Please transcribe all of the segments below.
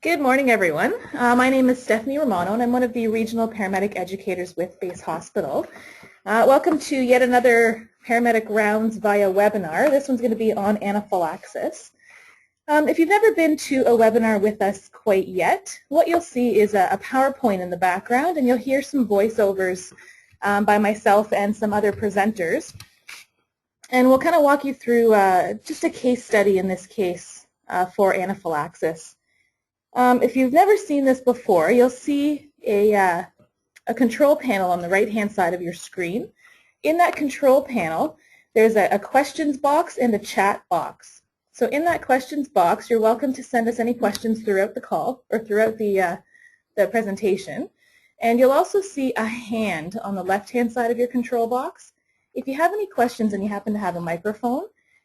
Good morning, everyone. My name is Stephanie Romano, and I'm one of the regional paramedic educators with Base Hospital. Welcome to yet another paramedic rounds via webinar. This one's going to be on anaphylaxis. If you've never been to a webinar with us quite yet, what you'll see is a PowerPoint in the background, and you'll hear some voiceovers by myself and some other presenters. And we'll kind of walk you through just a case study in this case for anaphylaxis. If you've never seen this before, you'll see a control panel on the right-hand side of your screen. In that control panel, there's a questions box and a chat box. So in that questions box, you're welcome to send us any questions throughout the call or throughout the presentation. And you'll also see a hand on the left-hand side of your control box. If you have any questions and you happen to have a microphone,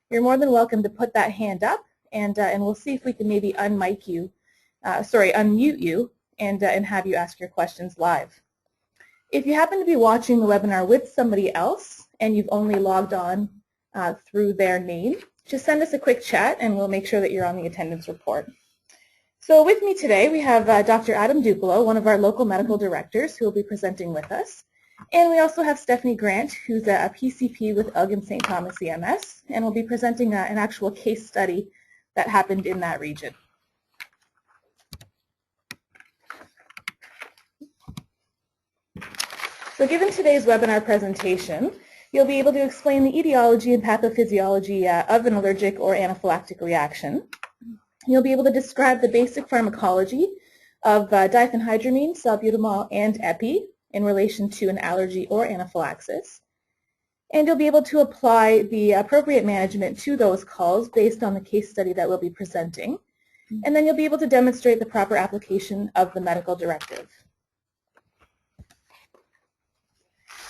you're more than welcome to put that hand up, and we'll see if we can maybe unmute you and have you ask your questions live. If you happen to be watching the webinar with somebody else and you've only logged on through their name, just send us a quick chat and we'll make sure that you're on the attendance report. So with me today we have Dr. Adam Duplo, one of our local medical directors, who will be presenting with us. And we also have Stephanie Grant, who's a PCP with Elgin St. Thomas EMS, and will be presenting an actual case study that happened in that region. So given today's webinar presentation, you'll be able to explain the etiology and pathophysiology of an allergic or anaphylactic reaction. You'll be able to describe the basic pharmacology of diphenhydramine, salbutamol, and epi in relation to an allergy or anaphylaxis. And you'll be able to apply the appropriate management to those calls based on the case study that we'll be presenting. And then you'll be able to demonstrate the proper application of the medical directive.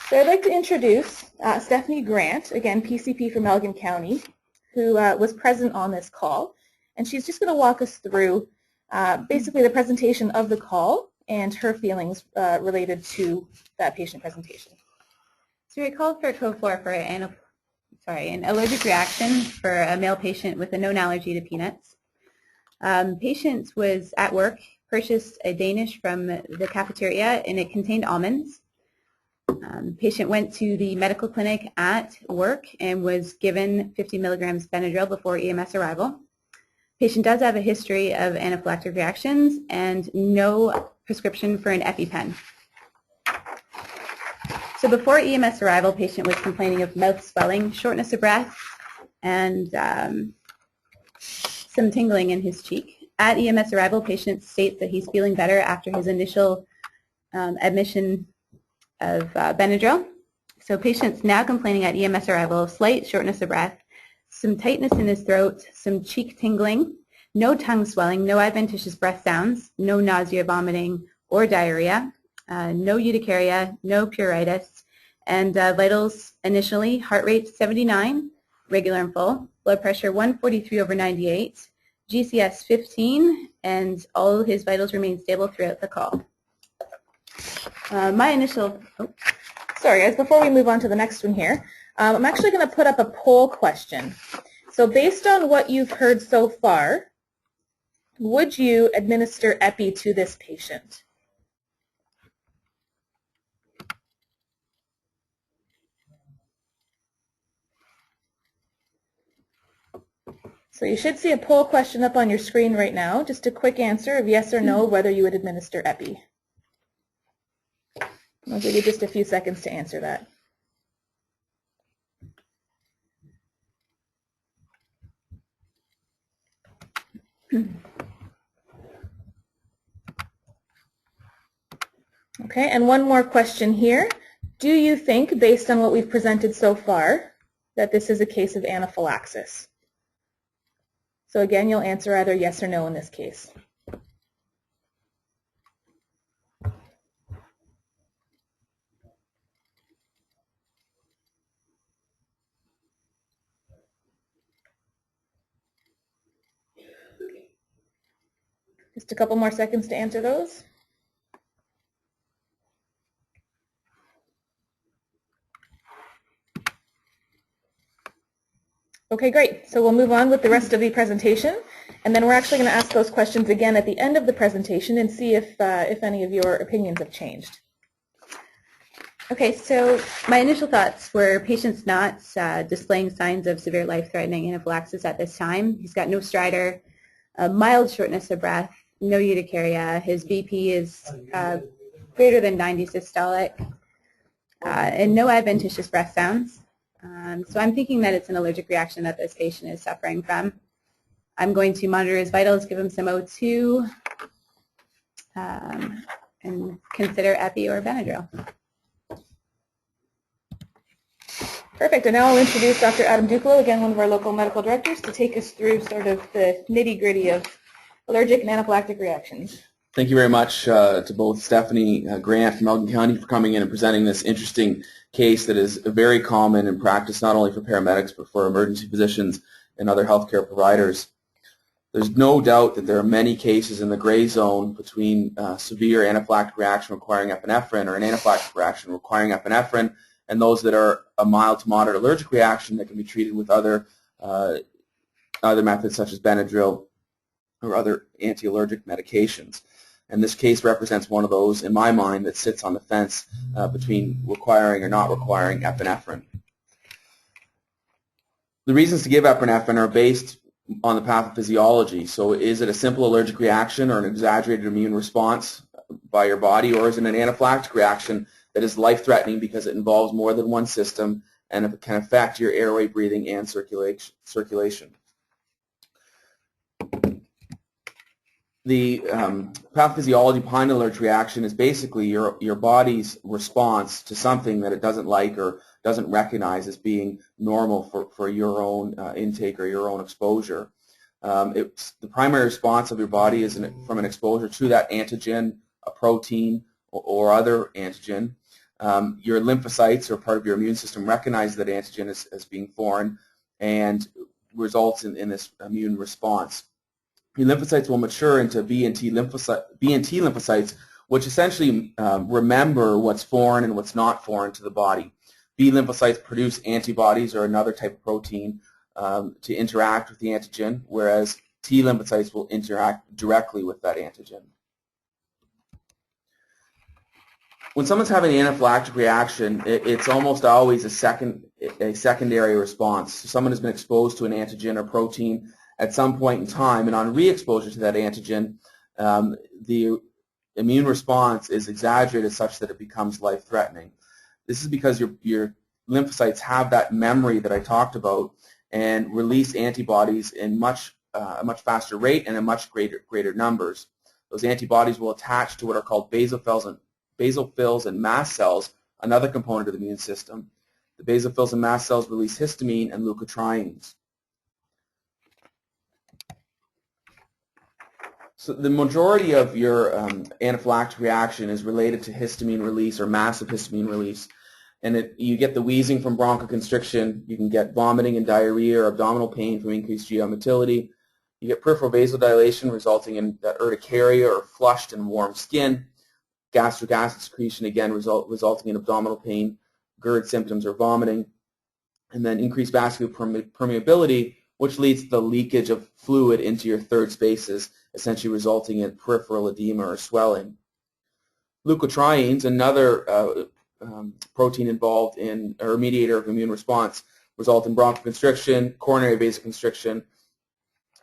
So I'd like to introduce Stephanie Grant, again PCP from Elgin County, who was present on this call. And she's just going to walk us through basically the presentation of the call and her feelings related to that patient presentation. So we called for code 4 for an allergic reaction for a male patient with a known allergy to peanuts. Patient was at work, purchased a Danish from the cafeteria, and it contained almonds. Patient went to the medical clinic at work and was given 50 milligrams Benadryl before EMS arrival. Patient does have a history of anaphylactic reactions and no prescription for an EpiPen. So before EMS arrival, patient was complaining of mouth swelling, shortness of breath, and some tingling in his cheek. At EMS arrival, patient states that he's feeling better after his initial admission of Benadryl. So patient's now complaining at EMS arrival of slight shortness of breath, some tightness in his throat, some cheek tingling, no tongue swelling, no adventitious breath sounds, no nausea, vomiting, or diarrhea, no urticaria, no pruritus, and vitals initially, heart rate 79, regular and full, blood pressure 143/98, GCS 15, and all his vitals remain stable throughout the call. Sorry guys, before we move on to the next one here, I'm actually going to put up a poll question. So based on what you've heard so far, would you administer epi to this patient? So you should see a poll question up on your screen right now. Just a quick answer of yes or no whether you would administer epi. I'll give you just a few seconds to answer that. Okay, and one more question here. Do you think, based on what we've presented so far, that this is a case of anaphylaxis? So again, you'll answer either yes or no in this case. Just a couple more seconds to answer those. Okay, great. So we'll move on with the rest of the presentation, and then we're actually going to ask those questions again at the end of the presentation and see if any of your opinions have changed. Okay, so my initial thoughts were patient's not displaying signs of severe life-threatening anaphylaxis at this time. He's got no stridor, mild shortness of breath, no urticaria. His BP is greater than 90 systolic, and no adventitious breath sounds. So I'm thinking that it's an allergic reaction that this patient is suffering from. I'm going to monitor his vitals, give him some O2, and consider epi or Benadryl. Perfect. And now I'll introduce Dr. Adam Duclo, again, one of our local medical directors, to take us through sort of the nitty-gritty of allergic and anaphylactic reactions. Thank you very much to both Stephanie Grant from Elgin County for coming in and presenting this interesting case that is very common in practice, not only for paramedics, but for emergency physicians and other healthcare providers. There's no doubt that there are many cases in the gray zone between severe anaphylactic reaction requiring epinephrine or an anaphylactic reaction requiring epinephrine and those that are a mild to moderate allergic reaction that can be treated with other methods such as Benadryl or other anti-allergic medications. And this case represents one of those, in my mind, that sits on the fence between requiring or not requiring epinephrine. The reasons to give epinephrine are based on the pathophysiology. So is it a simple allergic reaction or an exaggerated immune response by your body, or is it an anaphylactic reaction that is life-threatening because it involves more than one system and it can affect your airway, breathing, and circulation? The pathophysiology behind an allergic reaction is basically your body's response to something that it doesn't like or doesn't recognize as being normal for your own intake or your own exposure. The primary response of your body is from an exposure to that antigen, a protein, or other antigen. Your lymphocytes, or part of your immune system, recognize that antigen as being foreign and results in this immune response. Your lymphocytes will mature into B and T lymphocytes, which essentially remember what's foreign and what's not foreign to the body. B lymphocytes produce antibodies or another type of protein to interact with the antigen, whereas T lymphocytes will interact directly with that antigen. When someone's having an anaphylactic reaction, it's almost always a secondary response. So someone has been exposed to an antigen or protein at some point in time, and on re-exposure to that antigen, the immune response is exaggerated such that it becomes life-threatening. This is because your lymphocytes have that memory that I talked about and release antibodies in a much faster rate and in much greater numbers. Those antibodies will attach to what are called basophils and mast cells, another component of the immune system. The basophils and mast cells release histamine and leukotrienes. So the majority of your anaphylactic reaction is related to histamine release or massive histamine release. And you get the wheezing from bronchoconstriction, you can get vomiting and diarrhea or abdominal pain from increased GI motility. You get peripheral vasodilation resulting in that urticaria or flushed and warm skin. Gastric acid secretion, again, resulting in abdominal pain, GERD symptoms or vomiting. And then increased vascular permeability, which leads to the leakage of fluid into your third spaces, essentially resulting in peripheral edema or swelling. Leukotrienes, another protein involved in, or mediator of immune response, result in bronchoconstriction, coronary vasoconstriction,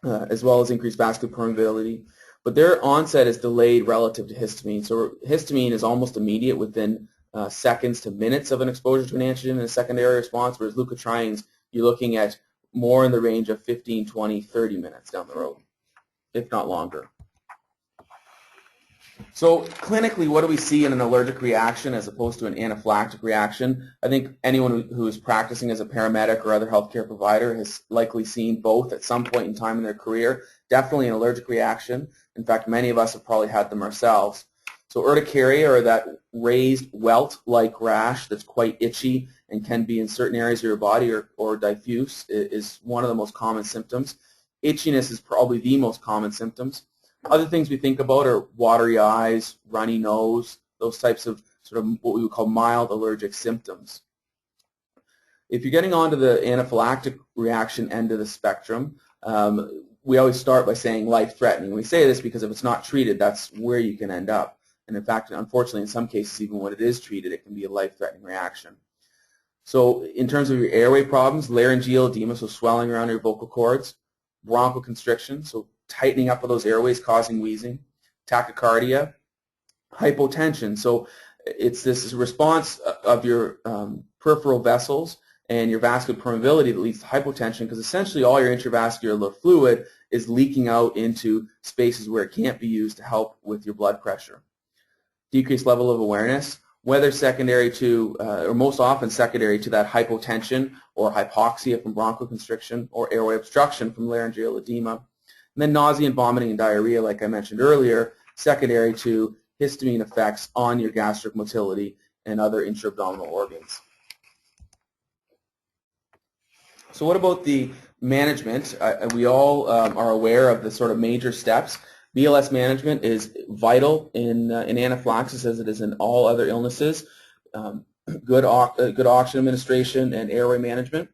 as well as increased vascular permeability. But their onset is delayed relative to histamine. So histamine is almost immediate within seconds to minutes of an exposure to an antigen in a secondary response, whereas leukotrienes, you're looking at more in the range of 15, 20, 30 minutes down the road, if not longer. So clinically, what do we see in an allergic reaction as opposed to an anaphylactic reaction? I think anyone who is practicing as a paramedic or other healthcare provider has likely seen both at some point in time in their career. Definitely an allergic reaction. In fact, many of us have probably had them ourselves. So urticaria, or that raised welt-like rash that's quite itchy and can be in certain areas of your body or diffuse, is one of the most common symptoms. Itchiness is probably the most common symptoms. Other things we think about are watery eyes, runny nose, those types of sort of what we would call mild allergic symptoms. If you're getting onto the anaphylactic reaction end of the spectrum, we always start by saying life-threatening. We say this because if it's not treated, that's where you can end up. And in fact, unfortunately, in some cases, even when it is treated, it can be a life-threatening reaction. So in terms of your airway problems, laryngeal edema, so swelling around your vocal cords, bronchoconstriction, so tightening up of those airways causing wheezing, tachycardia, hypotension, so it's this response of your peripheral vessels and your vascular permeability that leads to hypotension, because essentially all your intravascular fluid is leaking out into spaces where it can't be used to help with your blood pressure. Decreased level of awareness, whether secondary to, or most often secondary to that hypotension or hypoxia from bronchoconstriction or airway obstruction from laryngeal edema. And then nausea and vomiting and diarrhea, like I mentioned earlier, secondary to histamine effects on your gastric motility and other intra-abdominal organs. So what about the management? We all are aware of the sort of major steps. BLS management is vital in anaphylaxis as it is in all other illnesses. Good oxygen administration and airway management,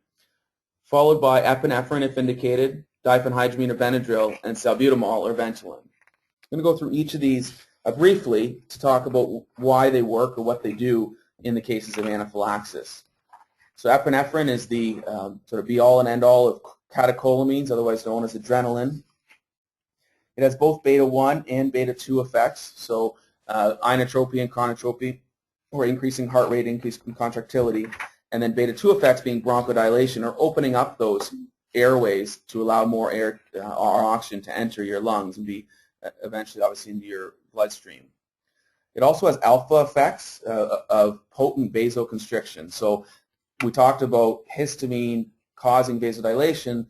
followed by epinephrine if indicated, diphenhydramine or Benadryl, and salbutamol or Ventolin. I'm going to go through each of these briefly to talk about why they work or what they do in the cases of anaphylaxis. So epinephrine is the sort of be-all and end-all of catecholamines, otherwise known as adrenaline. It has both beta-1 and beta-2 effects, so inotropy and chronotropy, or increasing heart rate, increasing contractility, and then beta-2 effects being bronchodilation, or opening up those airways to allow more air or oxygen to enter your lungs and be eventually obviously into your bloodstream. It also has alpha effects of potent vasoconstriction. So we talked about histamine causing vasodilation.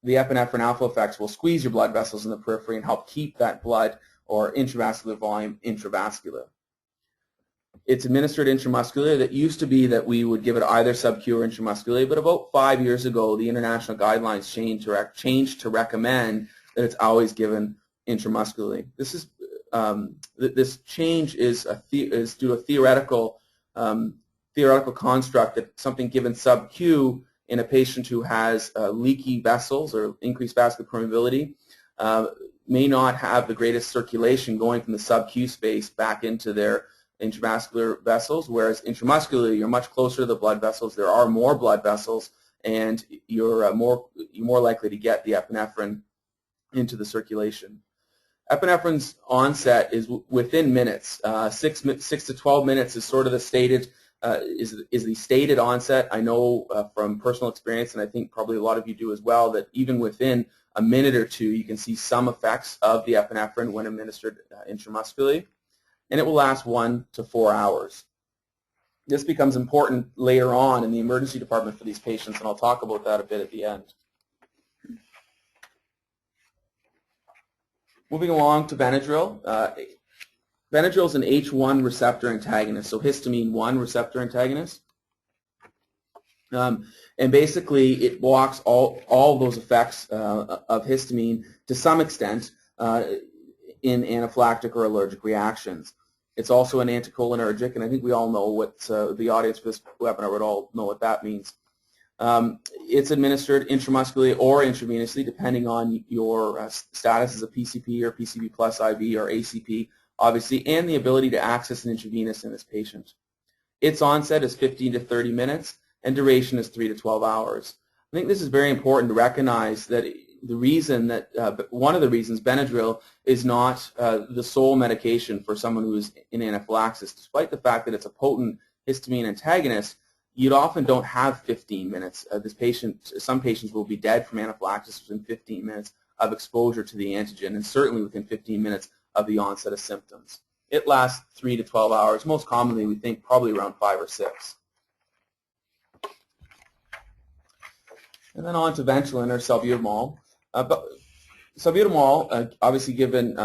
The epinephrine alpha effects will squeeze your blood vessels in the periphery and help keep that blood or intravascular volume intravascular. It's administered intramuscularly. That used to be that we would give it either sub-Q or intramuscularly, but about 5 years ago, the international guidelines changed to recommend that it's always given intramuscularly. This is this change is due to a theoretical construct that something given sub-Q in a patient who has leaky vessels or increased vascular permeability may not have the greatest circulation going from the sub-Q space back into their intravascular vessels, whereas intramuscularly you're much closer to the blood vessels, there are more blood vessels, and you're more likely to get the epinephrine into the circulation. Epinephrine's onset is within minutes. 6 to 12 minutes is sort of the stated is the stated onset. I know from personal experience, and I think probably a lot of you do as well, that even within a minute or two you can see some effects of the epinephrine when administered intramuscularly, and it will last 1 to 4 hours. This becomes important later on in the emergency department for these patients, and I'll talk about that a bit at the end. Moving along to Benadryl. Benadryl is an H1 receptor antagonist, so histamine 1 receptor antagonist. And basically it blocks all those effects of histamine to some extent in anaphylactic or allergic reactions. It's also an anticholinergic, and I think we all know what the audience for this webinar would all know what that means. It's administered intramuscularly or intravenously, depending on your status as a PCP or PCP plus IV or ACP, obviously, and the ability to access an intravenous in this patient. Its onset is 15 to 30 minutes, and duration is 3 to 12 hours. I think this is very important to recognize that the reason that one of the reasons Benadryl is not the sole medication for someone who is in anaphylaxis, despite the fact that it's a potent histamine antagonist. You often don't have 15 minutes. Some patients will be dead from anaphylaxis within 15 minutes of exposure to the antigen, and certainly within 15 minutes of the onset of symptoms. It lasts 3 to 12 hours. Most commonly, we think probably around 5 or 6. And then on to Ventolin or salbutamol. Salbutamol, obviously given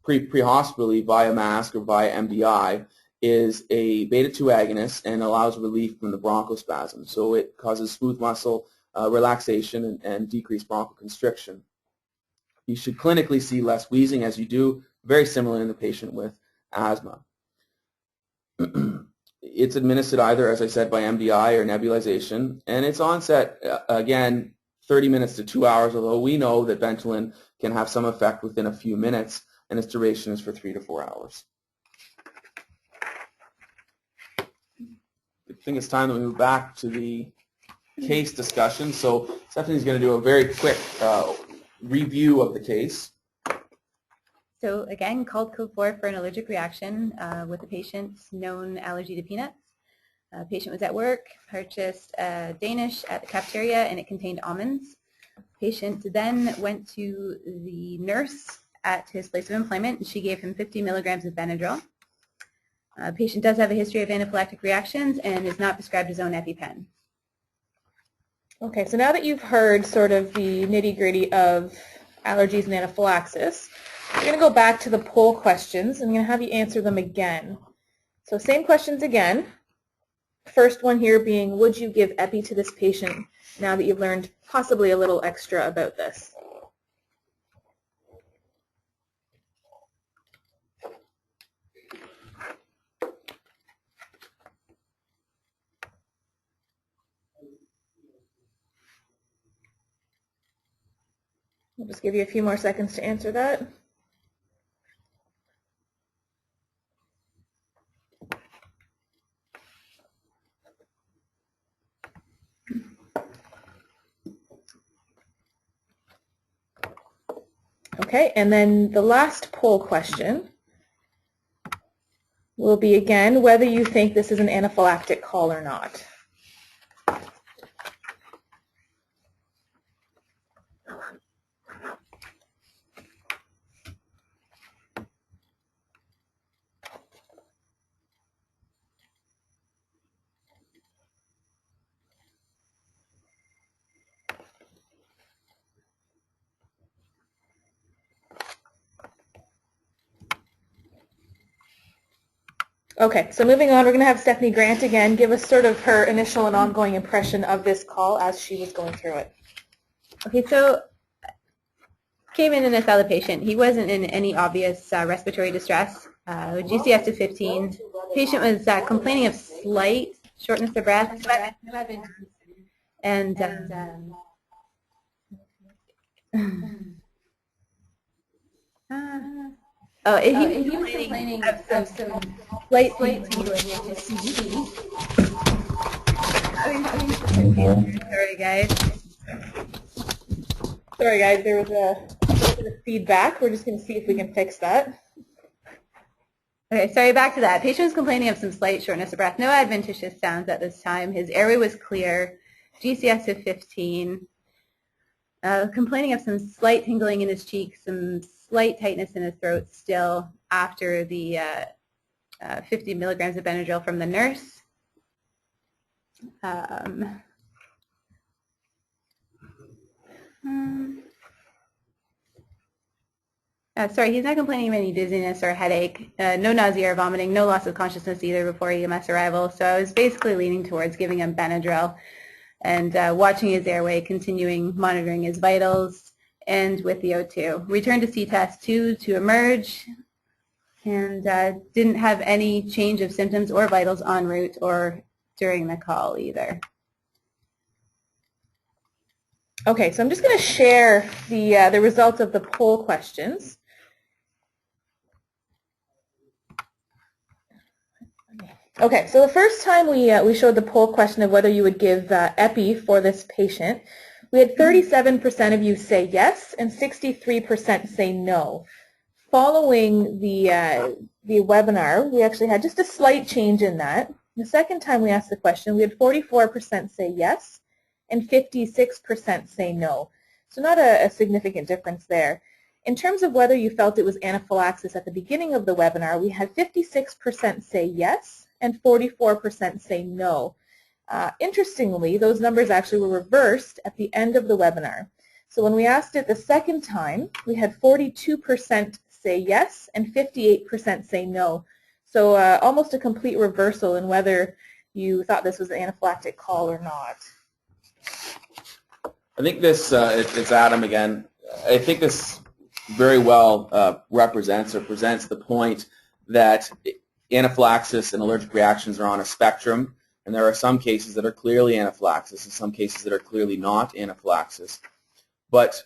pre-hospitally via mask or via MDI, is a beta-2 agonist and allows relief from the bronchospasm. So it causes smooth muscle relaxation and decreased bronchoconstriction. You should clinically see less wheezing, as you do very similar in the patient with asthma. It's administered either, as I said, by MDI or nebulization, and its onset, again, 30 minutes to 2 hours, although we know that Ventolin can have some effect within a few minutes, and its duration is for 3 to 4 hours. I think it's time that we move back to the case discussion. So Stephanie's going to do a very quick review of the case. So again, called code 4 for an allergic reaction with a patient's known allergy to peanuts. Patient was at work, purchased a Danish at the cafeteria, and it contained almonds. Patient then went to the nurse at his place of employment, and she gave him 50 milligrams of Benadryl. Patient does have a history of anaphylactic reactions and is not prescribed his own EpiPen. Okay, so now that you've heard sort of the nitty-gritty of allergies and anaphylaxis, we're going to go back to the poll questions. I'm going to have you answer them again. So same questions again. First one here being, would you give Epi to this patient now that you've learned possibly a little extra about this? I'll just give you a few more seconds to answer that. Okay, and then the last poll question will be, again, whether you think this is an anaphylactic call or not. Okay, so moving on, we're going to have Stephanie Grant again give us sort of her initial and ongoing impression of this call as she was going through it. Okay, so came in and I saw the patient. He wasn't in any obvious respiratory distress. GCS of 15. Patient was complaining of slight shortness of breath. And he was complaining of some slight tingling in his cheek. Sorry, guys. Sorry, guys, there was a bit of feedback. We're just going to see if we can fix that. Okay, sorry, back to that. Patient was complaining of some slight shortness of breath. No adventitious sounds at this time. His airway was clear. GCS of 15. Complaining of some slight tingling in his cheek, some slight tightness in his throat still after the 50 milligrams of Benadryl from the nurse. Sorry, he's not complaining of any dizziness or headache, no nausea or vomiting, no loss of consciousness either before EMS arrival. So I was basically leaning towards giving him Benadryl and watching his airway, continuing monitoring his vitals, and with the O2. Returned to C-test 2 to emerge, and didn't have any change of symptoms or vitals en route or during the call either. Okay, so I'm just going to share the results of the poll questions. Okay, so the first time we showed the poll question of whether you would give Epi for this patient, we had 37% of you say yes and 63% say no. Following the webinar, we actually had just a slight change in that. The second time we asked the question, we had 44% say yes and 56% say no. So not a significant difference there. In terms of whether you felt it was anaphylaxis at the beginning of the webinar, we had 56% say yes and 44% say no. Interestingly, those numbers actually were reversed at the end of the webinar. So when we asked it the second time, we had 42% say yes and 58% say no. So almost a complete reversal in whether you thought this was an anaphylactic call or not. I think this, it's Adam again, I think this very well represents or presents the point that anaphylaxis and allergic reactions are on a spectrum, and there are some cases that are clearly anaphylaxis and some cases that are clearly not anaphylaxis. But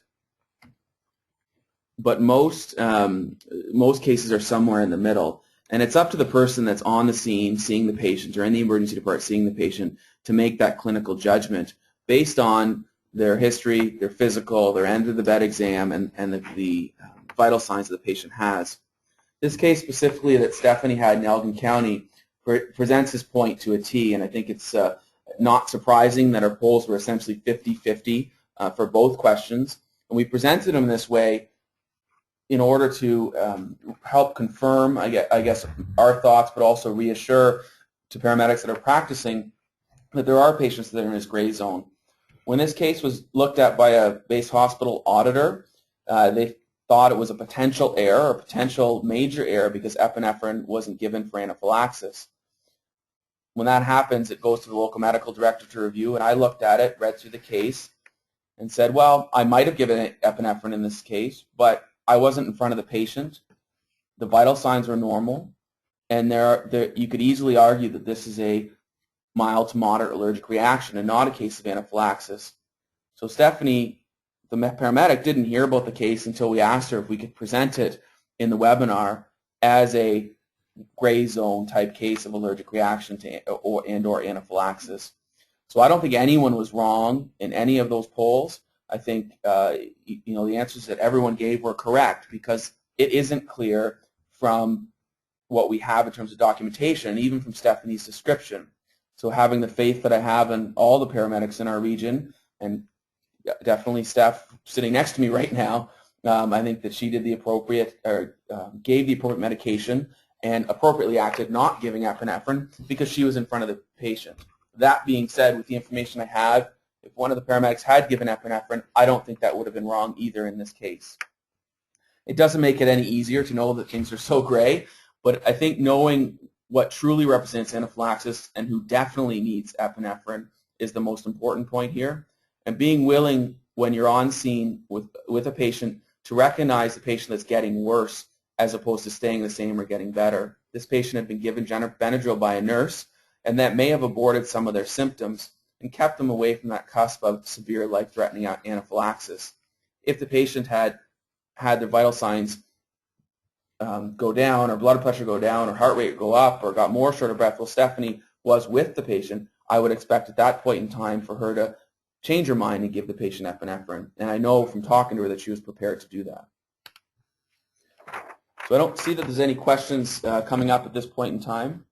most cases are somewhere in the middle, and it's up to the person that's on the scene seeing the patient or in the emergency department seeing the patient to make that clinical judgment based on their history, their physical, their end of the bed exam, and the vital signs that the patient has. This case specifically that Stephanie had in Elgin County presents his point to a T, and I think it's not surprising that our polls were essentially 50-50 for both questions. And we presented them this way in order to help confirm, I guess, our thoughts, but also reassure to paramedics that are practicing that there are patients that are in this gray zone. When this case was looked at by a base hospital auditor, they thought it was a potential error, or potential major error, because epinephrine wasn't given for anaphylaxis. When that happens, it goes to the local medical director to review, and I looked at it, read through the case, and said, well, I might have given epinephrine in this case, but I wasn't in front of the patient. The vital signs were normal, and you could easily argue that this is a mild to moderate allergic reaction and not a case of anaphylaxis. So Stephanie, the paramedic, didn't hear about the case until we asked her if we could present it in the webinar as a gray zone type case of allergic reaction to or anaphylaxis. So I don't think anyone was wrong in any of those polls. I think the answers that everyone gave were correct, because it isn't clear from what we have in terms of documentation, and even from Stephanie's description. So having the faith that I have in all the paramedics in our region, and definitely Steph sitting next to me right now, I think that she did the appropriate, or gave the appropriate medication and appropriately acted not giving epinephrine because she was in front of the patient. That being said, with the information I have, if one of the paramedics had given epinephrine, I don't think that would have been wrong either in this case. It doesn't make it any easier to know that things are so gray, but I think knowing what truly represents anaphylaxis and who definitely needs epinephrine is the most important point here. And being willing, when you're on scene with a patient, to recognize the patient that's getting worse as opposed to staying the same or getting better. This patient had been given Benadryl by a nurse, and that may have aborted some of their symptoms and kept them away from that cusp of severe life-threatening anaphylaxis. If the patient had their vital signs go down, or blood pressure go down, or heart rate go up, or got more short of breath while Stephanie was with the patient, I would expect at that point in time for her to change her mind and give the patient epinephrine. And I know from talking to her that she was prepared to do that. So I don't see that there's any questions coming up at this point in time.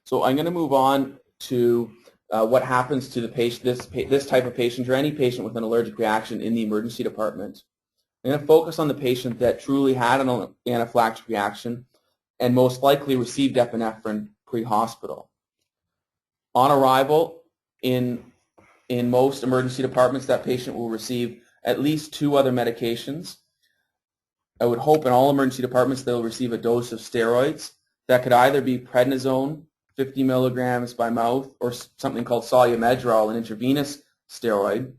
So I'm going to move on to what happens to the patient, this type of patient, or any patient with an allergic reaction in the emergency department. I'm going to focus on the patient that truly had an anaphylactic reaction and most likely received epinephrine pre-hospital. On arrival, in most emergency departments, that patient will receive at least 2 other medications. I would hope in all emergency departments they'll receive a dose of steroids. That could either be prednisone, 50 milligrams by mouth, or something called solumedrol, an intravenous steroid.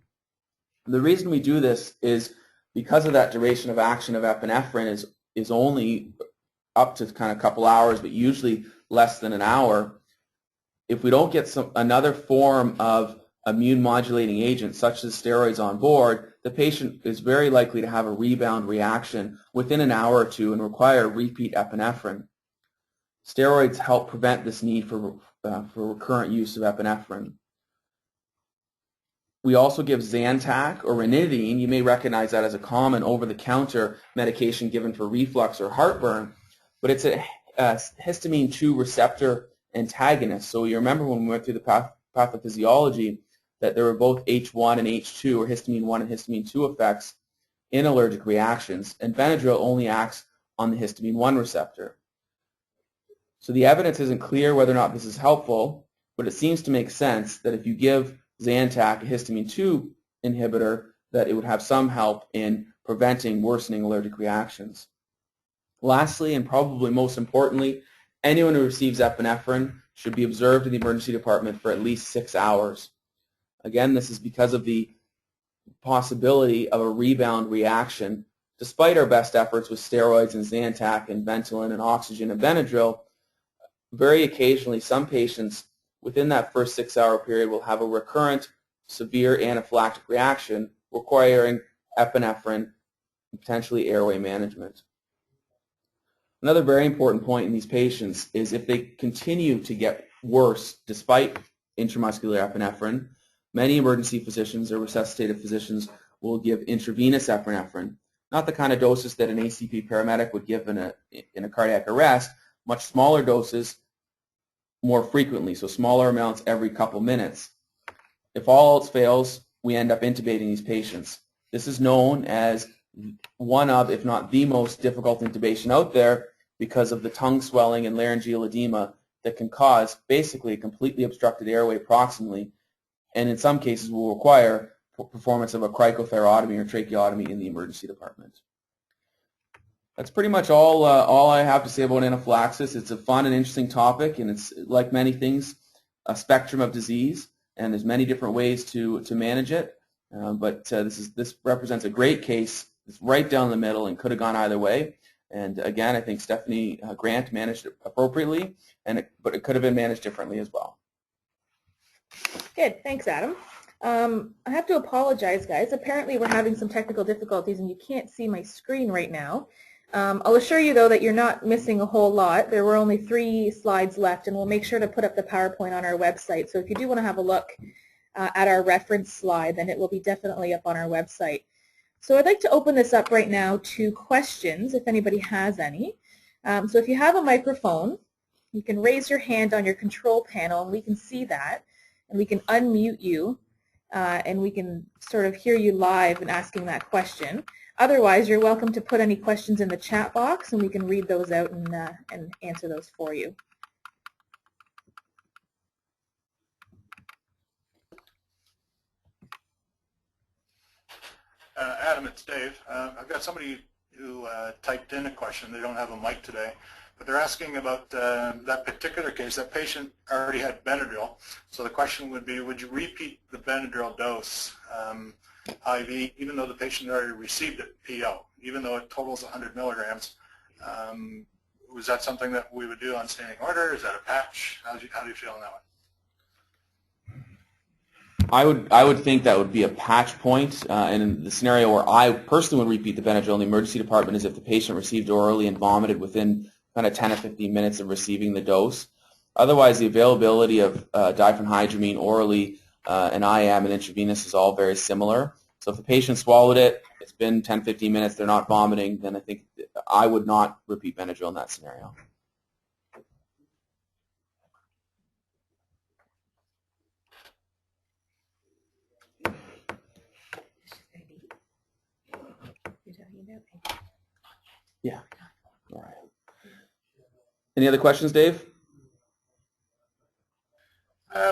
The reason we do this is because of that duration of action of epinephrine is only up to kind of a couple hours, but usually less than an hour. If we don't get another form of immune modulating agent, such as steroids, on board, the patient is very likely to have a rebound reaction within an hour or two and require repeat epinephrine. Steroids help prevent this need for recurrent use of epinephrine. We also give Zantac or ranitidine. You may recognize that as a common over-the-counter medication given for reflux or heartburn, but it's a histamine 2 receptor antagonist. So you remember when we went through the pathophysiology that there were both H1 and H2, or histamine 1 and histamine 2 effects in allergic reactions, and Benadryl only acts on the histamine 1 receptor. So the evidence isn't clear whether or not this is helpful, but it seems to make sense that if you give Zantac, a histamine 2 inhibitor, that it would have some help in preventing worsening allergic reactions. Lastly, and probably most importantly, anyone who receives epinephrine should be observed in the emergency department for at least 6 hours. Again, this is because of the possibility of a rebound reaction despite our best efforts with steroids and Zantac and Ventolin and oxygen and Benadryl, very occasionally some patients within that first 6-hour period will have a recurrent severe anaphylactic reaction requiring epinephrine and potentially airway management. Another very important point in these patients is if they continue to get worse despite intramuscular epinephrine, many emergency physicians or resuscitative physicians will give intravenous epinephrine, not the kind of doses that an ACP paramedic would give in a cardiac arrest, much smaller doses more frequently, so smaller amounts every couple minutes. If all else fails, we end up intubating these patients. This is known as one of, if not the most difficult intubation out there because of the tongue swelling and laryngeal edema that can cause basically a completely obstructed airway proximally, and in some cases will require performance of a cricothyrotomy or tracheotomy in the emergency department. That's pretty much all I have to say about anaphylaxis. It's a fun and interesting topic, and it's, like many things, a spectrum of disease, and there's many different ways to manage it. But this represents a great case. It's right down the middle and could have gone either way. And again, I think Stephanie Grant managed it appropriately, but it could have been managed differently as well. Good. Thanks, Adam. I have to apologize, guys. Apparently we're having some technical difficulties and you can't see my screen right now. I'll assure you, though, that you're not missing a whole lot. There were only 3 slides left, and we'll make sure to put up the PowerPoint on our website. So if you do want to have a look at our reference slide, then it will be definitely up on our website. So I'd like to open this up right now to questions, if anybody has any. So if you have a microphone, you can raise your hand on your control panel, and we can see that, and we can unmute you, and we can sort of hear you live and asking that question. Otherwise, you're welcome to put any questions in the chat box, and we can read those out and answer those for you. Adam, it's Dave. I've got somebody who typed in a question. They don't have a mic today, but they're asking about that particular case. That patient already had Benadryl, so the question would be, would you repeat the Benadryl dose IV, even though the patient already received it PO, even though it totals 100 milligrams? Was that something that we would do on standing order? Is that a patch? How do you feel on that one? I would think that would be a patch point, and in the scenario where I personally would repeat the Benadryl in the emergency department is if the patient received orally and vomited within kind of 10 or 15 minutes of receiving the dose. Otherwise, the availability of diphenhydramine orally and IM and intravenous is all very similar. So if the patient swallowed it, it's been 10, 15 minutes, they're not vomiting, then I think I would not repeat Benadryl in that scenario. Yeah. All right. Any other questions, Dave?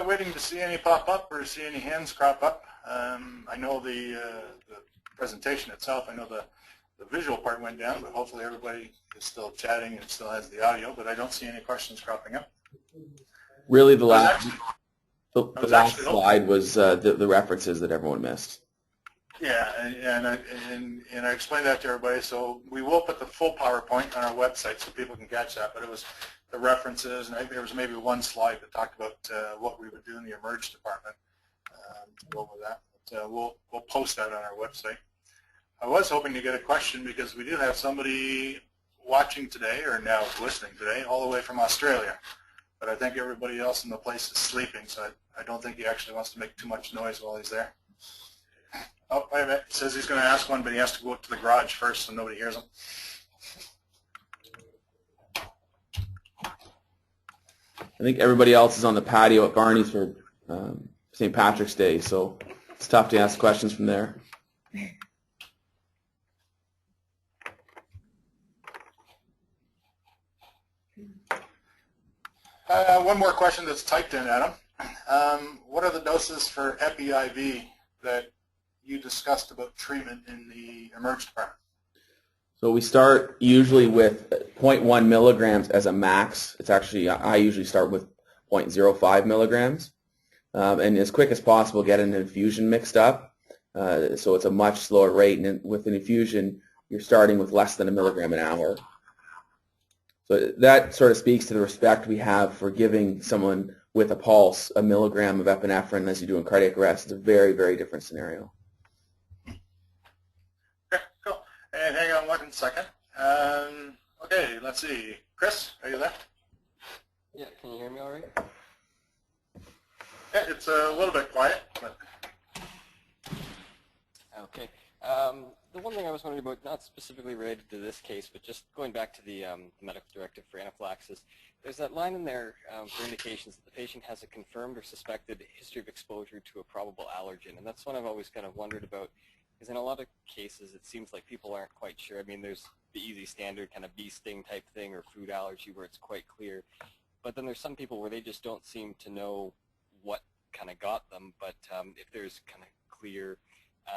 Waiting to see any pop up or see any hands crop up. I know the presentation itself, I know the visual part went down, but hopefully everybody is still chatting and still has the audio, but I don't see any questions cropping up. Really, the last slide was the references that everyone missed. Yeah, and I explained that to everybody, so we will put the full PowerPoint on our website so people can catch that, but it was the references, and there was maybe one slide that talked about what we would do in the emerge department. Go over that. But, we'll post that on our website. I was hoping to get a question because we do have somebody watching today, or now listening today, all the way from Australia. But I think everybody else in the place is sleeping, so I don't think he actually wants to make too much noise while he's there. Oh, wait a minute. He says he's going to ask one, but he has to go up to the garage first so nobody hears him. I think everybody else is on the patio at Barney's for St. Patrick's Day, so it's tough to ask questions from there. One more question that's typed in, Adam. What are the doses for epi-IV that you discussed about treatment in the emerge department? So we start usually with 0.1 milligrams as a max. It's actually, I usually start with 0.05 milligrams. And as quick as possible, get an infusion mixed up. So it's a much slower rate. And with an infusion, you're starting with less than 1 milligram an hour. So that sort of speaks to the respect we have for giving someone with a pulse 1 milligram of epinephrine as you do in cardiac arrest. It's a very, very different scenario. Okay, cool. And hang on 1 second. Okay, let's see. Chris, are you there? Yeah, can you hear me all right? Yeah, it's a little bit quiet, but Okay. The one thing I was wondering about, not specifically related to this case, but just going back to the medical directive for anaphylaxis, there's that line in there for indications that the patient has a confirmed or suspected history of exposure to a probable allergen, and that's one I've always kind of wondered about, because in a lot of cases it seems like people aren't quite sure. I mean, there's the easy standard kind of bee sting type thing or food allergy where it's quite clear, but then there's some people where they just don't seem to know what kind of got them, but if there's kind of clear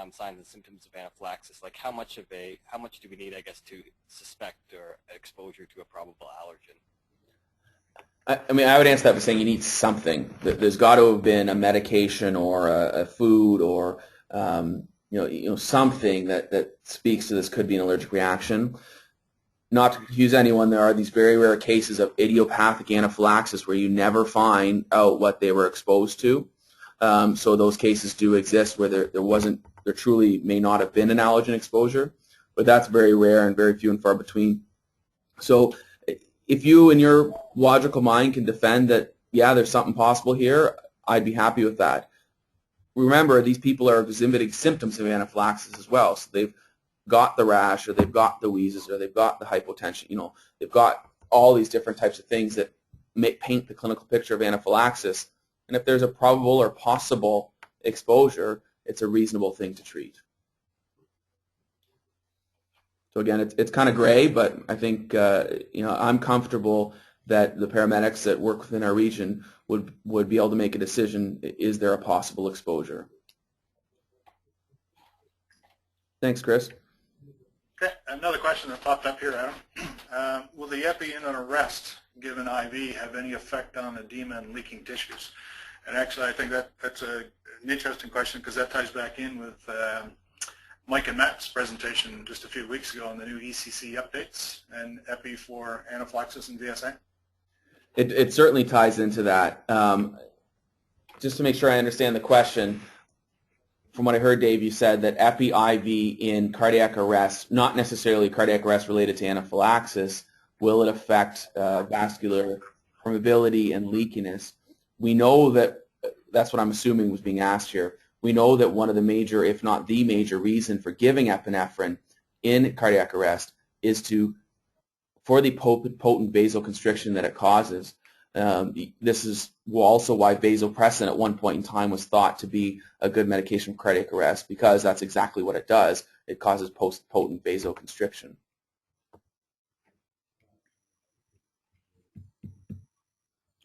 signs and symptoms of anaphylaxis, like how much do we need, I guess, to suspect or exposure to a probable allergen? I mean, I would answer that by saying you need something. There's got to have been a medication or a food or something that speaks to this could be an allergic reaction. Not to confuse anyone, there are these very rare cases of idiopathic anaphylaxis where you never find out what they were exposed to. So those cases do exist where there truly may not have been an allergen exposure, but that's very rare and very few and far between. So if you in your logical mind can defend that, yeah, there's something possible here, I'd be happy with that. Remember, these people are exhibiting symptoms of anaphylaxis as well. So they've got the rash, or they've got the wheezes, or they've got the hypotension. They've got all these different types of things that may paint the clinical picture of anaphylaxis. And if there's a probable or possible exposure, it's a reasonable thing to treat. So again, it's kind of gray, but I think I'm comfortable that the paramedics that work within our region would be able to make a decision, is there a possible exposure? Thanks, Chris. okay. Another question that popped up here, Adam. Will the epi in an arrest given IV have any effect on edema and leaking tissues? And actually, I think that's an interesting question because that ties back in with Mike and Matt's presentation just a few weeks ago on the new ECC updates and epi for anaphylaxis and VSA. It certainly ties into that. Just to make sure I understand the question, from what I heard, Dave, you said that epi IV in cardiac arrest, not necessarily cardiac arrest related to anaphylaxis, will it affect vascular permeability and leakiness? We know that, that's what I'm assuming was being asked here. We know that one of the major, if not the major reason for giving epinephrine in cardiac arrest is for the potent vasoconstriction that it causes. This is also why vasopressin at one point in time was thought to be a good medication for cardiac arrest, because that's exactly what it does. It causes potent vasoconstriction.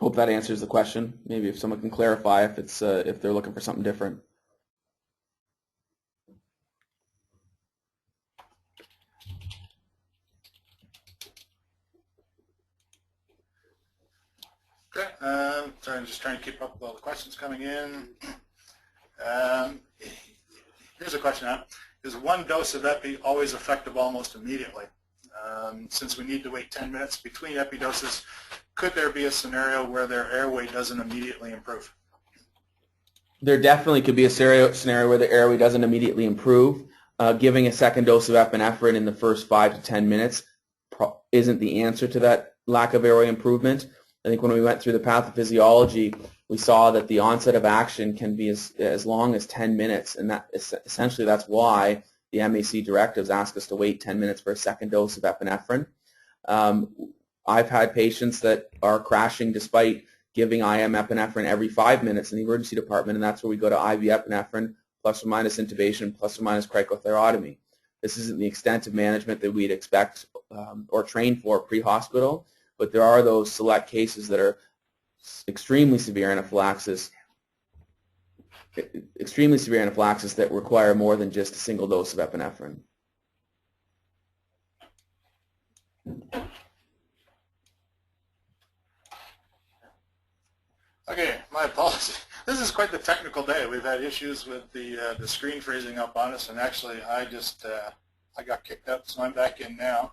Hope that answers the question. Maybe if someone can clarify if they're looking for something different. Okay. Sorry, I'm just trying to keep up with all the questions coming in. Here's a question, Adam. Is one dose of epi always effective almost immediately? Since we need to wait 10 minutes between epi doses, could there be a scenario where their airway doesn't immediately improve? There definitely could be a scenario where the airway doesn't immediately improve. Giving a second dose of epinephrine in the first 5 to 10 minutes isn't the answer to that lack of airway improvement. I think when we went through the pathophysiology, we saw that the onset of action can be as long as 10 minutes, and that essentially that's why the MAC directives ask us to wait 10 minutes for a second dose of epinephrine. I've had patients that are crashing despite giving IM epinephrine every 5 minutes in the emergency department, and that's where we go to IV epinephrine plus or minus intubation plus or minus cricothyrotomy. This isn't the extent of management that we'd expect or train for pre-hospital, but there are those select cases that are extremely severe anaphylaxis that require more than just a single dose of epinephrine. Okay, my apologies. This is quite the technical day. We've had issues with the screen freezing up on us, and actually I just I got kicked out, so I'm back in now.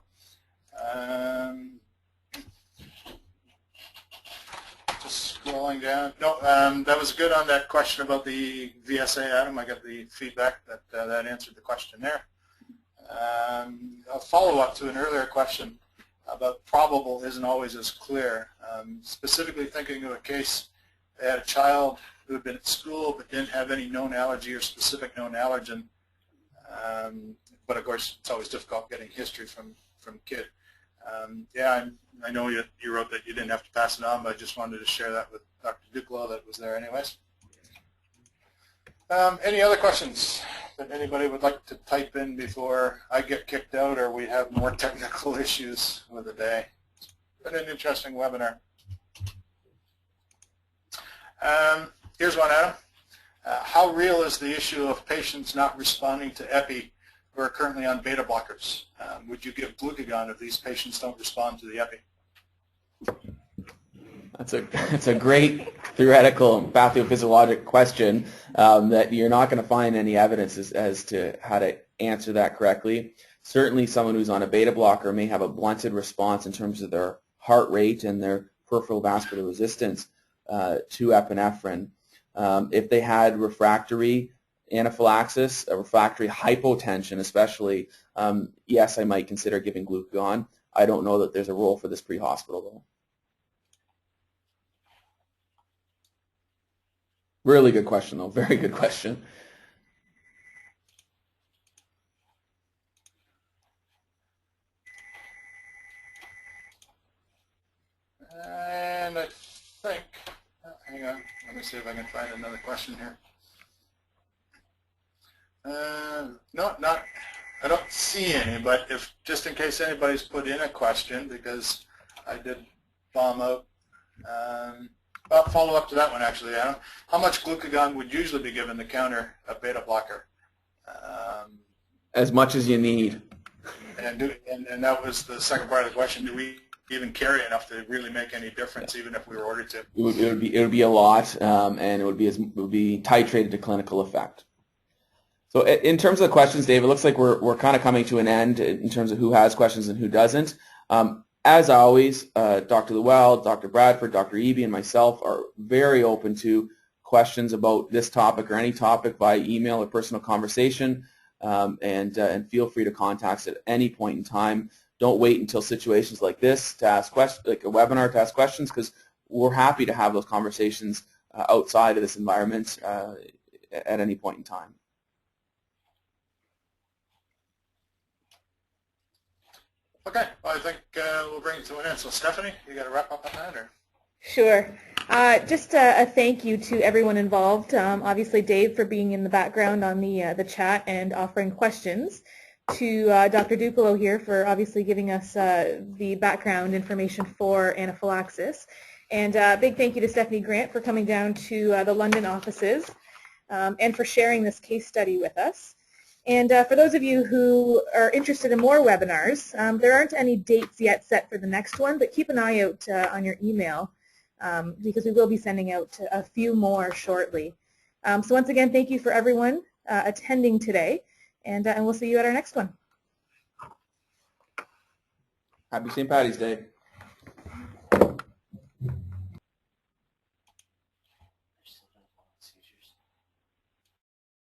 Just scrolling down. No, that was good on that question about the VSA, Adam. I got the feedback that that answered the question there. A follow-up to an earlier question about probable isn't always as clear. Specifically thinking of a case, they had a child who had been at school but didn't have any known allergy or specific known allergen. But of course, it's always difficult getting history from kid. Yeah, I know you wrote that you didn't have to pass it on, but I just wanted to share that with Dr. Duclos that was there anyways. Any other questions that anybody would like to type in before I get kicked out or we have more technical issues with the day? It's been an interesting webinar. Here's one, Adam. How real is the issue of patients not responding to epi who are currently on beta blockers? Would you give glucagon if these patients don't respond to the epi? That's a great theoretical pathophysiologic question that you're not going to find any evidence as to how to answer that correctly. Certainly someone who's on a beta blocker may have a blunted response in terms of their heart rate and their peripheral vascular resistance to epinephrine. If they had refractory anaphylaxis, a refractory hypotension especially, yes, I might consider giving glucagon. I don't know that there's a role for this pre-hospital though. Really good question though, very good question. And I think, hang on, let me see if I can find another question here. No, I don't see any, but if just in case anybody's put in a question, because I did bomb out. I'll follow up to that one actually, Adam. How much glucagon would usually be given to counter a beta blocker? As much as you need. And that was the second part of the question. Do we even carry enough to really make any difference, even if we were ordered to? It would be a lot, and it would be titrated to clinical effect. So in terms of the questions, Dave, it looks like we're kind of coming to an end in terms of who has questions and who doesn't. As always, Dr. Llewell, Dr. Bradford, Dr. Eby, and myself are very open to questions about this topic or any topic via email or personal conversation, and feel free to contact us at any point in time. Don't wait until situations like this to ask questions, like a webinar to ask questions, because we're happy to have those conversations outside of this environment at any point in time. Okay, well, I think we'll bring it to an end. So Stephanie, you got to wrap up on that, or? Sure. Just a thank you to everyone involved. Obviously, Dave for being in the background on the chat and offering questions. To Dr. Duclos here for obviously giving us the background information for anaphylaxis. And a big thank you to Stephanie Grant for coming down to the London offices and for sharing this case study with us. And for those of you who are interested in more webinars, there aren't any dates yet set for the next one, but keep an eye out on your email because we will be sending out a few more shortly. So once again, thank you for everyone attending today, and we'll see you at our next one. Happy St. Paddy's Day.